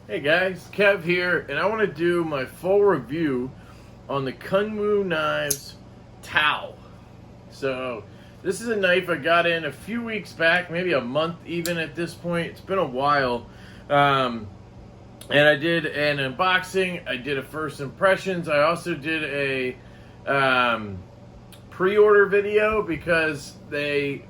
Hey guys, Kev here, and I want to do my full review on the Kunwu knives Tao. So this is a knife I got in a few weeks back, maybe a month even at this point. It's been a while. And I did an unboxing, I did a first impressions, I also did a pre-order video because they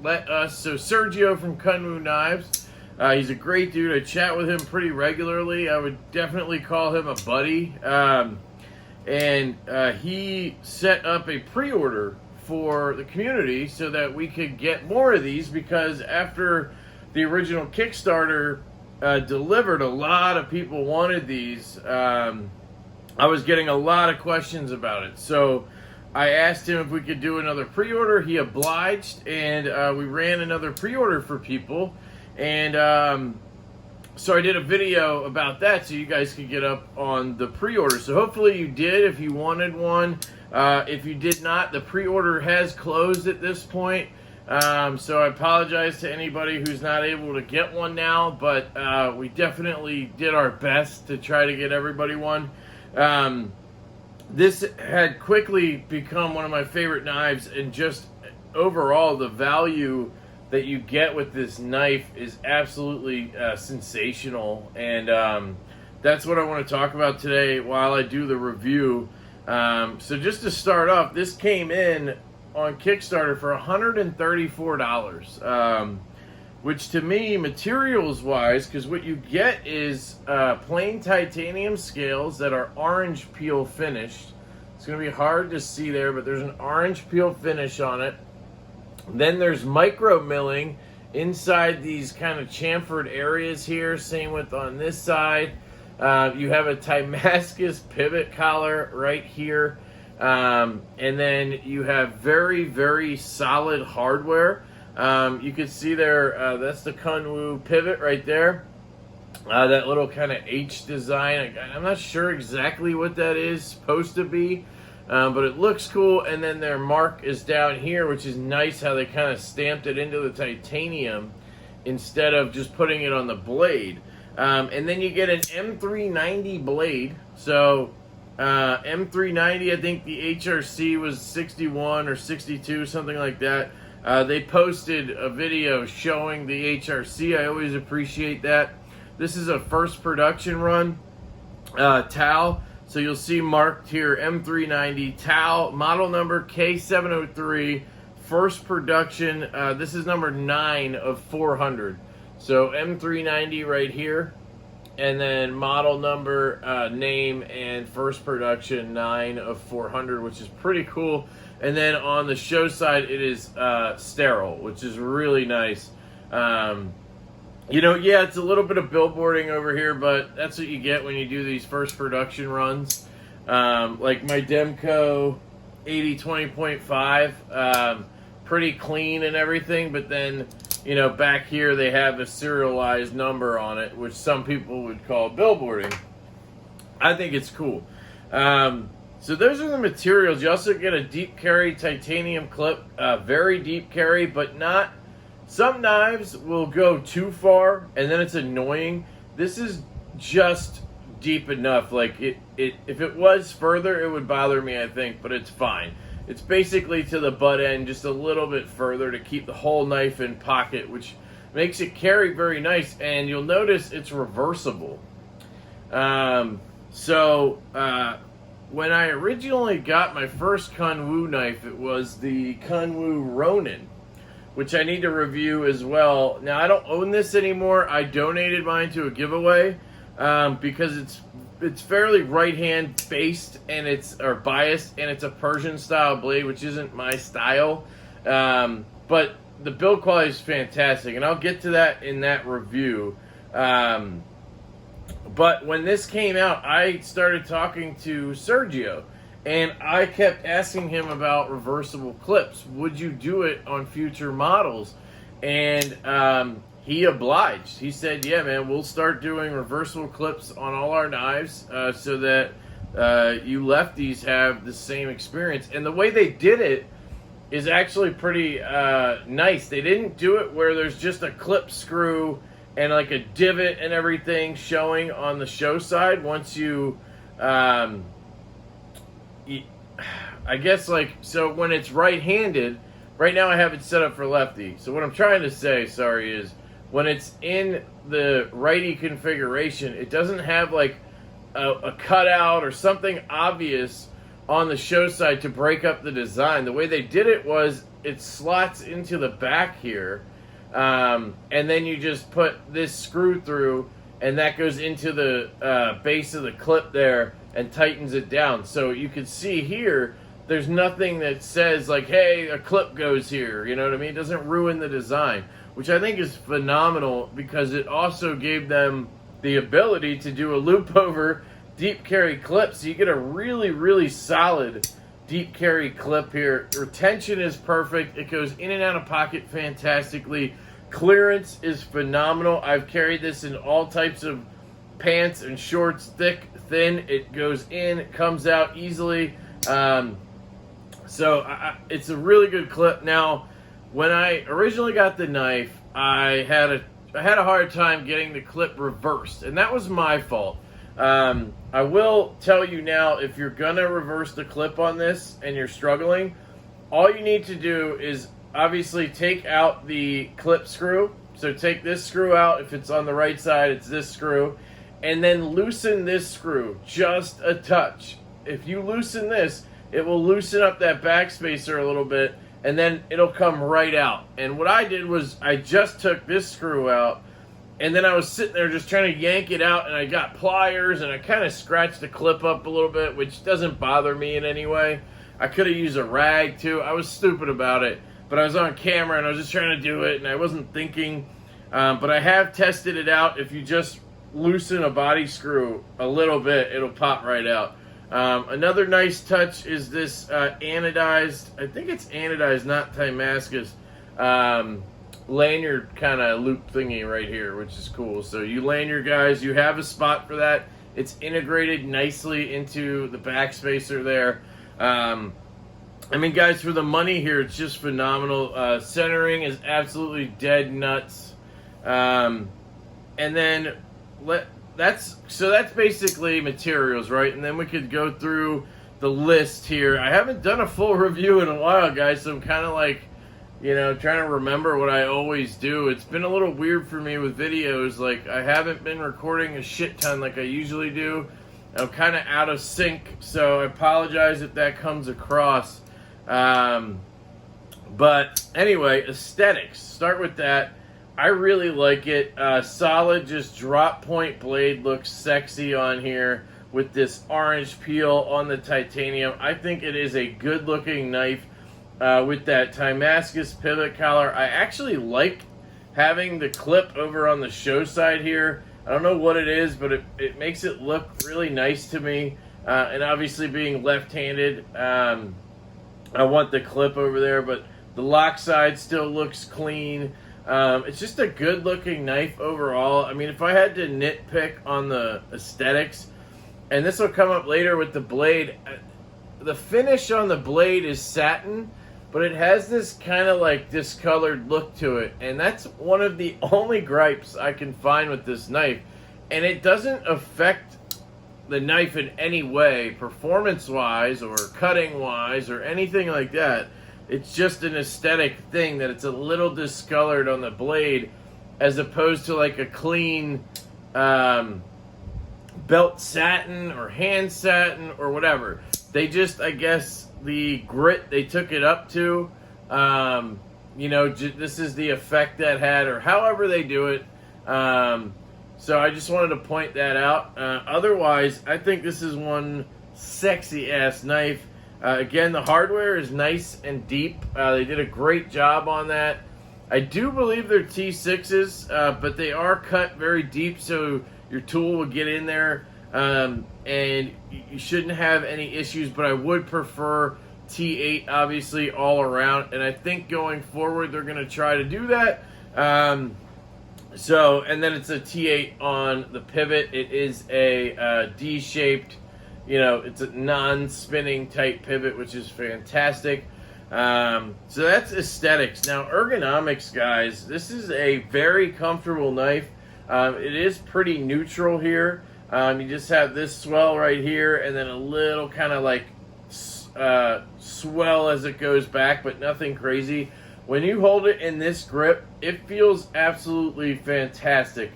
let us, so Sergio from Kunwu Knives, he's a great dude. I chat with him pretty regularly. I would definitely call him a buddy. And he set up a pre-order for the community so that we could get more of these, because after the original Kickstarter delivered, a lot of people wanted these. I was getting a lot of questions about it. So I asked him if we could do another pre-order. He obliged, and we ran another pre-order for people. And so I did a video about that so you guys could get up on the pre-order. So hopefully you did if you wanted one. If you did not, the pre-order has closed at this point. So I apologize to anybody who's not able to get one now, but we definitely did our best to try to get everybody one. This had quickly become one of my favorite knives, and just overall the value that you get with this knife is absolutely sensational, and that's what I want to talk about today while I do the review. So just to start off, this came in on Kickstarter for $134, which to me, materials wise, because what you get is plain titanium scales that are orange peel finished. It's going to be hard to see there, but there's an orange peel finish on it. Then there's micro milling inside these kind of chamfered areas here. Same with on this side. You have a Damascus pivot collar right here. And then you have very, very solid hardware. You can see there, that's the Kunwu pivot right there. That little kind of H design. I'm not sure exactly what that is supposed to be. But it looks cool, and then their mark is down here, which is nice how they kind of stamped it into the titanium instead of just putting it on the blade. And then you get an M390 blade. So M390, I think the HRC was 61 or 62, something like that. They posted a video showing the HRC. I always appreciate that. This is a first production run, Tao. So you'll see marked here, M390, Tao, model number K703, first production. This is number 9 of 400. So M390 right here, and then model number, name, and first production, 9 of 400, which is pretty cool. And then on the show side, it is sterile, which is really nice. You know, yeah, it's a little bit of billboarding over here, but that's what you get when you do these first production runs. Like my Demco 80-20.5, pretty clean and everything, but then, you know, back here they have a serialized number on it, which some people would call billboarding. I think it's cool. So those are the materials. You also get a deep carry titanium clip, very deep carry, but not... Some knives will go too far, and then it's annoying. This is just deep enough. Like, if it was further, it would bother me, I think, but it's fine. It's basically to the butt end, just a little bit further to keep the whole knife in pocket, which makes it carry very nice, and you'll notice it's reversible. When I originally got my first Kunwu knife, it was the Kunwu Ronin, which I need to review as well. Now, I don't own this anymore. I donated mine to a giveaway because it's fairly right-hand based, and or biased, and it's a Persian style blade, which isn't my style. But the build quality is fantastic, and I'll get to that in that review. But when this came out, I started talking to Sergio, and I kept asking him about reversible clips. Would you do it on future models? And he obliged. He said, yeah, man, we'll start doing reversible clips on all our knives so that you lefties have the same experience. And the way they did it is actually pretty nice. They didn't do it where there's just a clip screw and like a divot and everything showing on the show side. Once you, I guess like, so when it's right-handed, right now I have it set up for lefty. So what I'm trying to say, sorry, is when it's in the righty configuration, it doesn't have like a cutout or something obvious on the show side to break up the design. The way they did it was it slots into the back here, and then you just put this screw through, and that goes into the base of the clip there and tightens it down. So you can see here, there's nothing that says like, hey, a clip goes here. You know what I mean? It doesn't ruin the design, which I think is phenomenal because it also gave them the ability to do a loop over deep carry clip. So you get a really, really solid deep carry clip here. Retention is perfect. It goes in and out of pocket fantastically. Clearance is phenomenal. I've carried this in all types of pants and shorts, thick, thin. It goes in, comes out easily. So it's a really good clip. Now, when I originally got the knife, I had a hard time getting the clip reversed, and that was my fault. I will tell you now, if you're gonna reverse the clip on this and you're struggling, all you need to do is obviously take out the clip screw. So take this screw out. If it's on the right side, it's this screw. And then loosen this screw just a touch. If you loosen this, it will loosen up that backspacer a little bit, and then it'll come right out. And what I did was I just took this screw out, and then I was sitting there just trying to yank it out, and I got pliers, and I kind of scratched the clip up a little bit, which doesn't bother me in any way. I could have used a rag too. I was stupid about it, but I was on camera, and I was just trying to do it, and I wasn't thinking. But I have tested it out. If you just loosen a body screw a little bit, it'll pop right out. Another nice touch is this anodized, I think it's anodized, not Damascus, lanyard kind of loop thingy right here, which is cool. So you lanyard guys, you have a spot for that. It's integrated nicely into the backspacer there. I mean, guys, for the money here, it's just phenomenal. Centering is absolutely dead nuts. And then that's basically materials, right? And then we could go through the list here. I haven't done a full review in a while, guys, so I'm kind of like, you know, trying to remember what I always do. It's been a little weird for me with videos. Like, I haven't been recording a shit ton like I usually do. I'm kind of out of sync, so I apologize if that comes across. But anyway, aesthetics. Start with that. I really like it. Solid, just drop point blade looks sexy on here with this orange peel on the titanium. I think it is a good looking knife with that Damascus pivot collar. I actually like having the clip over on the show side here. I don't know what it is, but it makes it look really nice to me. And obviously being left-handed, I want the clip over there, but the lock side still looks clean. It's just a good-looking knife overall. I mean, if I had to nitpick on the aesthetics, and this will come up later with the blade, the finish on the blade is satin, but it has this kind of like discolored look to it, and that's one of the only gripes I can find with this knife. And it doesn't affect the knife in any way, performance-wise or cutting-wise or anything like that. It's just an aesthetic thing that it's a little discolored on the blade as opposed to like a clean belt satin or hand satin or whatever. They just, I guess, the grit they took it up to, you know, this is the effect that had, or however they do it. So I just wanted to point that out. Otherwise, I think this is one sexy-ass knife. Again, the hardware is nice and deep. They did a great job on that. I do believe they're T6s, but they are cut very deep, so your tool will get in there, and you shouldn't have any issues, but I would prefer T8, obviously, all around, and I think going forward they're going to try to do that. So, and then it's a T8 on the pivot. It is a D-shaped, it's a non-spinning type pivot, which is fantastic. So that's aesthetics. Now, ergonomics, guys, this is a very comfortable knife. It is pretty neutral here. You just have this swell right here, and then a little kind of like swell as it goes back, but nothing crazy. When you hold it in this grip, it feels absolutely fantastic.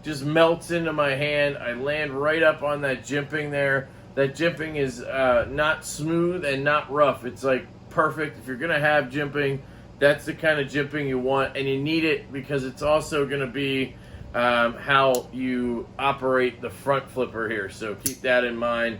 Just melts into my hand. I land right up on that jimping there. That jimping is not smooth and not rough. It's like perfect. If you're going to have jimping, that's the kind of jimping you want, and you need it because it's also going to be how you operate the front flipper here. So keep that in mind.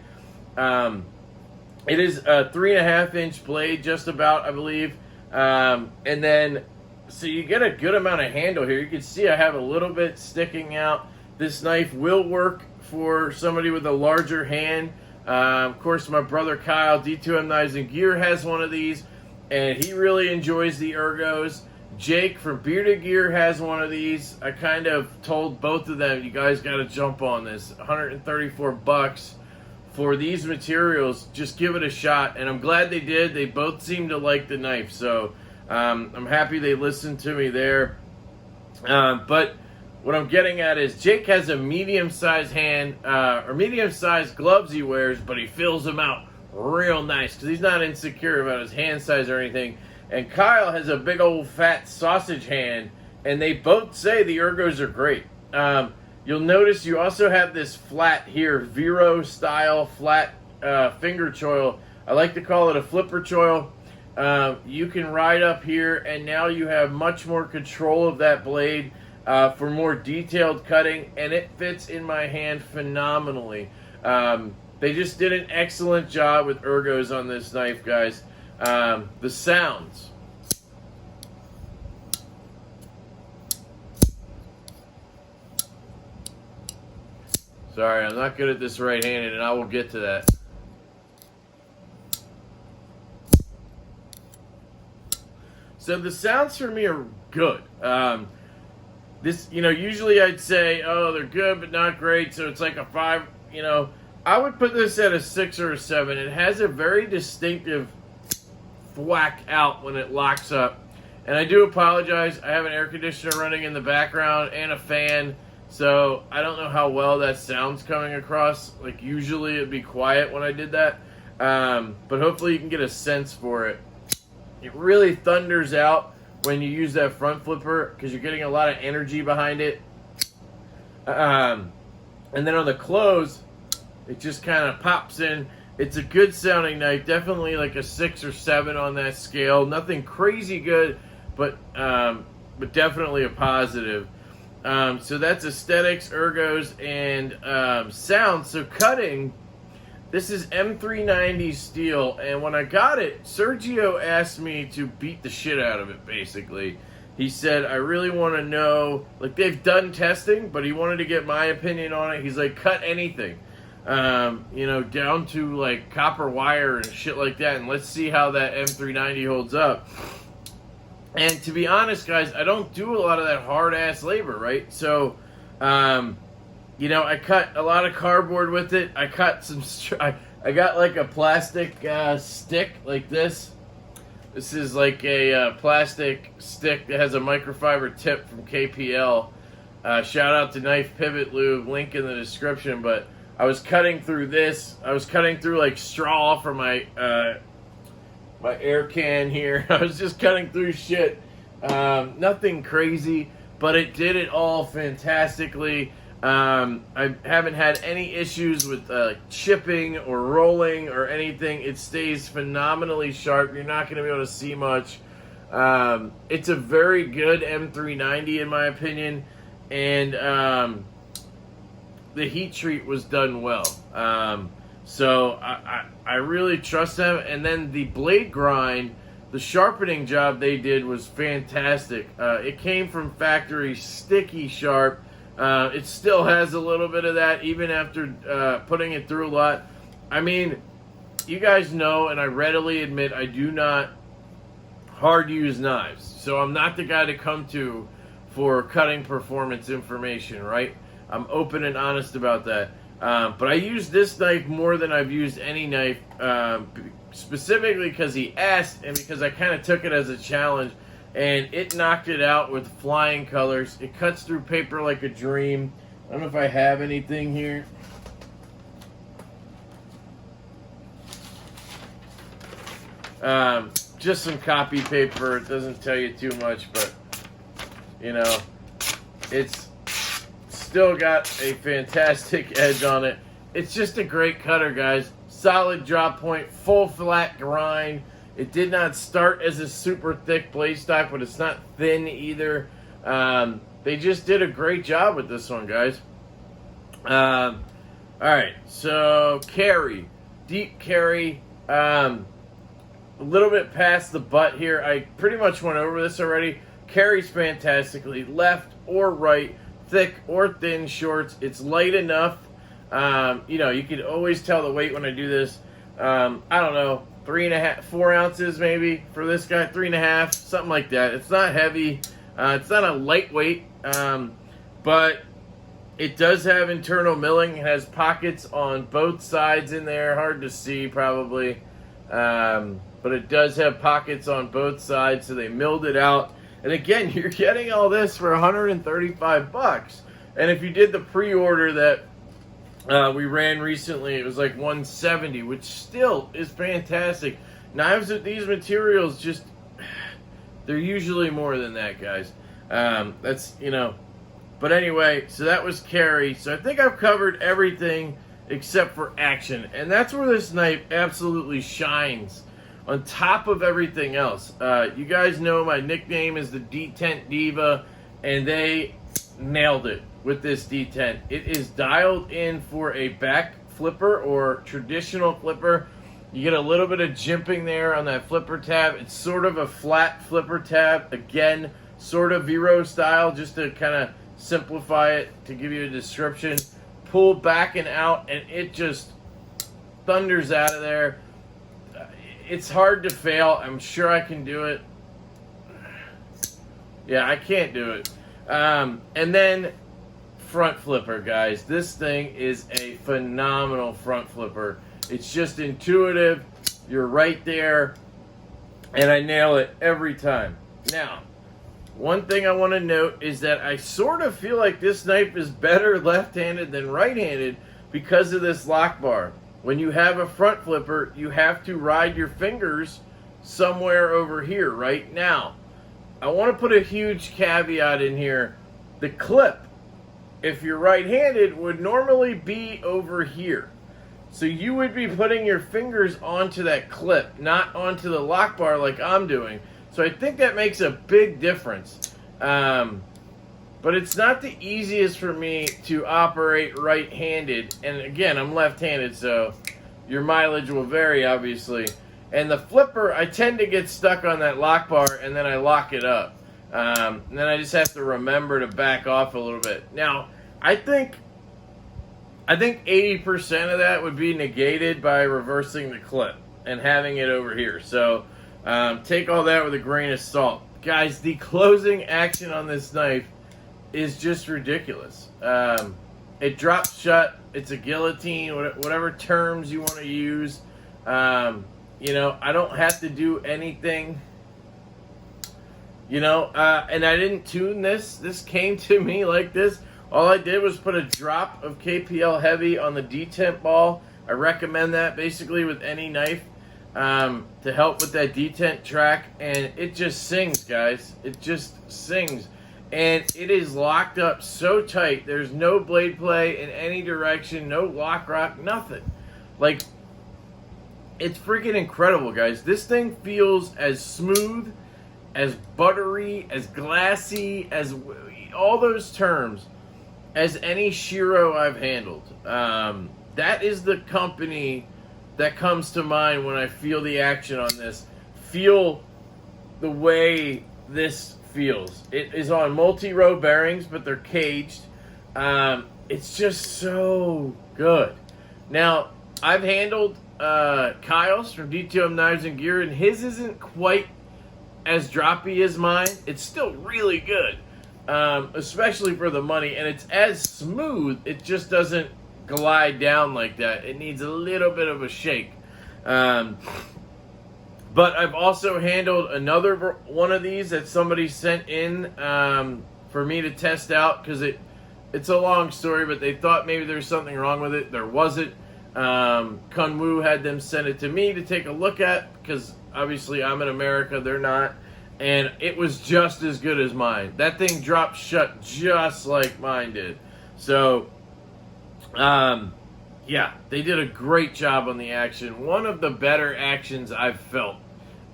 It is a 3.5-inch blade, just about, I believe. And then, so you get a good amount of handle here. You can see I have a little bit sticking out. This knife will work for somebody with a larger hand. Of course, my brother Kyle, D2M Knives and Gear, has one of these, and he really enjoys the ergos. Jake from Bearded Gear has one of these. I kind of told both of them, you guys got to jump on this. $134 for these materials. Just give it a shot, and I'm glad they did. They both seem to like the knife, so I'm happy they listened to me there. But what I'm getting at is Jake has a medium-sized hand, or medium-sized gloves he wears, but he fills them out real nice because he's not insecure about his hand size or anything. And Kyle has a big old fat sausage hand, and they both say the ergos are great. You'll notice you also have this flat here, Vero style flat finger choil. I like to call it a flipper choil. You can ride up here, and now you have much more control of that blade for more detailed cutting, and it fits in my hand phenomenally. They just did an excellent job with ergos on this knife, guys. The sounds. Sorry, I'm not good at this right-handed, and I will get to that. So the sounds for me are good. Usually I'd say, oh, they're good but not great, so it's like a 5, I would put this at a 6 or a 7. It has a very distinctive thwack out when it locks up. And I do apologize, I have an air conditioner running in the background and a fan, so I don't know how well that sound's coming across. Like, usually it'd be quiet when I did that, but hopefully you can get a sense for it. It really thunders out when you use that front flipper because you're getting a lot of energy behind it. And then on the close, it just kind of pops in. It's a good sounding knife, definitely like a 6 or 7 on that scale. Nothing crazy good, but definitely a positive. So that's aesthetics, ergos, and sound. So cutting, this is M390 steel, and when I got it, Sergio asked me to beat the shit out of it, basically. He said, I really want to know, like, they've done testing, but he wanted to get my opinion on it. He's like, cut anything. Down to like copper wire and shit like that, and let's see how that M390 holds up. And to be honest, guys, I don't do a lot of that hard ass labor, right? So, I cut a lot of cardboard with it. I cut some. I got like a plastic stick like this. This is like a plastic stick that has a microfiber tip from KPL. Shout out to Knife Pivot Lube, link in the description, but I was cutting through this. I was cutting through like straw for my my air can here. I was just cutting through shit. Nothing crazy, but it did it all fantastically. I haven't had any issues with chipping or rolling or anything. It stays phenomenally sharp. You're not going to be able to see much. It's a very good M390 in my opinion, and the heat treat was done well. So I really trust them. And then the blade grind, the sharpening job they did was fantastic. It came from factory sticky sharp. It still has a little bit of that even after putting it through a lot. I mean, you guys know, and I readily admit, I do not hard use knives. So I'm not the guy to come to for cutting performance information, right? I'm open and honest about that. But I use this knife more than I've used any knife, specifically because he asked and because I kind of took it as a challenge, and it knocked it out with flying colors. It cuts through paper like a dream. I don't know if I have anything here. Just some copy paper. It doesn't tell you too much, but you know, it's still got a fantastic edge on it. It's just a great cutter, guys. Solid drop point, full flat grind. It did not start as a super thick blade stock, but it's not thin either. They just did a great job with this one, guys. All right, so carry, deep carry. A little bit past the butt here. I pretty much went over this already. Carries fantastically, left or right, thick or thin shorts. It's light enough. You know, you can always tell the weight when I do this. I don't know, 3.5, 4 ounces maybe for this guy, 3.5, something like that. It's not heavy. It's not a lightweight, but it does have internal milling. It has pockets on both sides in there. Hard to see probably. But it does have pockets on both sides, so they milled it out. And again, you're getting all this for $135. And if you did the pre-order that we ran recently, it was like $170, which still is fantastic. Knives with these materials, just, they're usually more than that, guys. That's, you know. But anyway, so that was carry. So I think I've covered everything except for action. And that's where this knife absolutely shines on top of everything else. You guys know my nickname is the Detent Diva, and they nailed it with this detent. It is dialed in for a back flipper or traditional flipper. You get a little bit of jimping there on that flipper tab. It's sort of a flat flipper tab. Again, sort of Vero style, just to kind of simplify it, to give you a description. Pull back and out, and it just thunders out of there. It's hard to fail. I'm sure I can do it. Yeah, I can't do it. And then front flipper, guys. This thing is a phenomenal front flipper. It's just intuitive. You're right there, and I nail it every time. Now, one thing I want to note is that I sort of feel like this knife is better left-handed than right-handed because of this lock bar. When you have a front flipper, you have to ride your fingers somewhere over here, right? Now, I want to put a huge caveat in here. The clip, if you're right-handed, would normally be over here. So you would be putting your fingers onto that clip, not onto the lock bar like I'm doing. So I think that makes a big difference. But it's not the easiest for me to operate right-handed. And again, I'm left-handed, so your mileage will vary, obviously. And the flipper, I tend to get stuck on that lock bar, and then I lock it up. And then I just have to remember to back off a little bit. Now, I think 80% of that would be negated by reversing the clip and having it over here. So take all that with a grain of salt. Guys, the closing action on this knife is just ridiculous. It drops shut. It's a guillotine, whatever terms you want to use. You know, I don't have to do anything. You know, and I didn't tune this. This came to me like this. All I did was put a drop of KPL Heavy on the detent ball. I recommend that basically with any knife to help with that detent track. And it just sings, guys. It just sings. And it is locked up so tight. There's no blade play in any direction. No lock rock. Nothing. Like, it's freaking incredible, guys. This thing feels as smooth, as buttery, as glassy, as all those terms as any Shiro I've handled. That is the company that comes to mind when I feel the action on this. Feel the way this feels. It is on multi-row bearings, but they're caged. It's just so good. Now, I've handled Kyle's from DTM Knives and Gear, and his isn't quite as droppy as mine. It's still really good. especially for the money. And it's as smooth, it just doesn't glide down like that. It needs a little bit of a shake. But I've also handled another one of these that somebody sent in for me to test out, because it's a long story, but they thought maybe there was something wrong with it. There wasn't. Kunwu had them send it to me to take a look at, because obviously I'm in America, they're not. And it was just as good as mine. That thing dropped shut just like mine did. So, yeah, they did a great job on the action. One of the better actions I've felt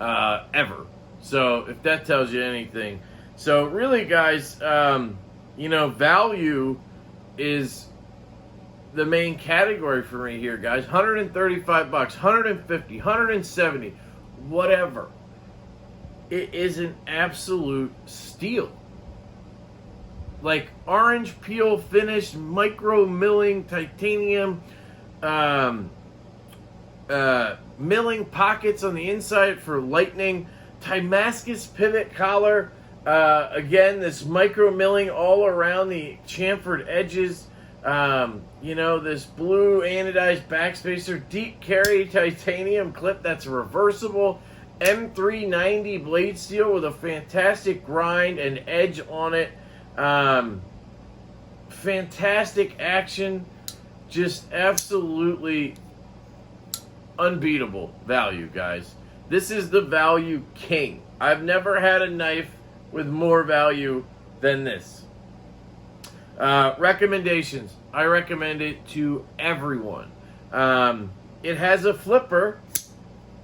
ever. So, if that tells you anything. So, really, guys, you know, value is the main category for me here, guys. 135 bucks, 150, 170, whatever. It is an absolute steal. Like, orange peel finished, micro milling titanium, milling pockets on the inside for lightning, Damascus pivot collar. Again, this micro milling all around the chamfered edges. You know, this blue anodized backspacer, deep carry titanium clip that's reversible, M390 blade steel with a fantastic grind and edge on it. Fantastic action, just absolutely unbeatable value, guys. This is the value king. I've never had a knife with more value than this. Recommendations. I recommend it to everyone. It has a flipper.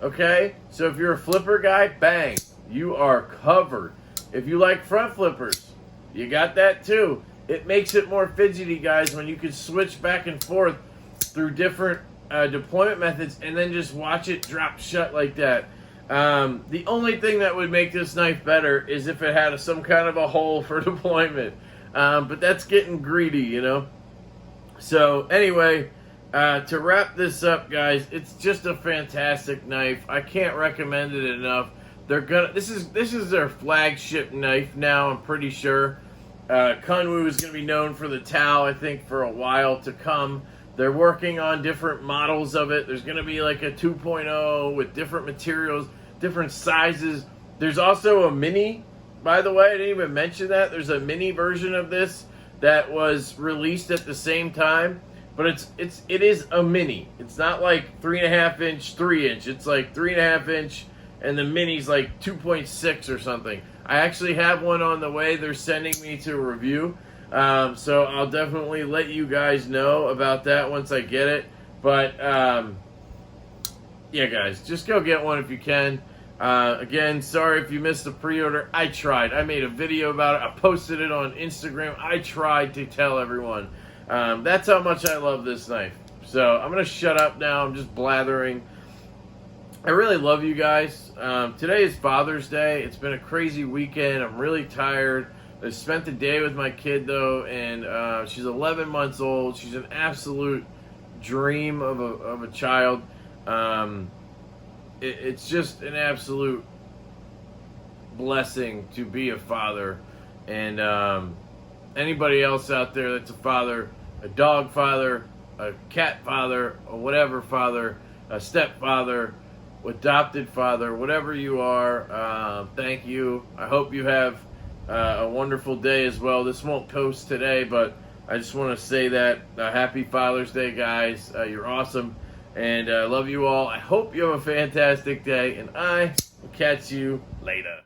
Okay? So if you're a flipper guy, bang. You are covered. If you like front flippers, you got that too. It makes it more fidgety, guys, when you can switch back and forth through different deployment methods and then just watch it drop shut like that. The only thing that would make this knife better is if it had some kind of a hole for deployment. But that's getting greedy, you know. So anyway, to wrap this up, guys, it's just a fantastic knife. I can't recommend it enough. This is their flagship knife now, I'm pretty sure. Kunwu is going to be known for the Tau, I think, for a while to come. They're working on different models of it. There's going to be like a 2.0 with different materials, different sizes. There's also a mini, by the way. I didn't even mention that. There's a mini version of this that was released at the same time. But it is a mini. It's not like 3.5 inch, 3 inch. It's like 3.5 inch, and the mini's like 2.6 or something. I actually have one on the way. They're sending me to a review. So I'll definitely let you guys know about that once I get it. But, yeah, guys, just go get one if you can. Again, sorry if you missed the pre-order. I tried. I made a video about it. I posted it on Instagram. I tried to tell everyone. That's how much I love this knife. So I'm going to shut up now. I'm just blathering. I really love you guys. Today is Father's Day. It's been a crazy weekend. I'm really tired. I spent the day with my kid, though, and she's 11 months old. She's an absolute dream of a child. It's just an absolute blessing to be a father. And anybody else out there that's a father, a dog father, a cat father, or whatever father, a stepfather, adopted father, whatever you are, thank you. I hope you have a wonderful day as well. This won't post today, but I just want to say that happy Father's Day, guys. You're awesome, and I love you all. I hope you have a fantastic day, and I will catch you later.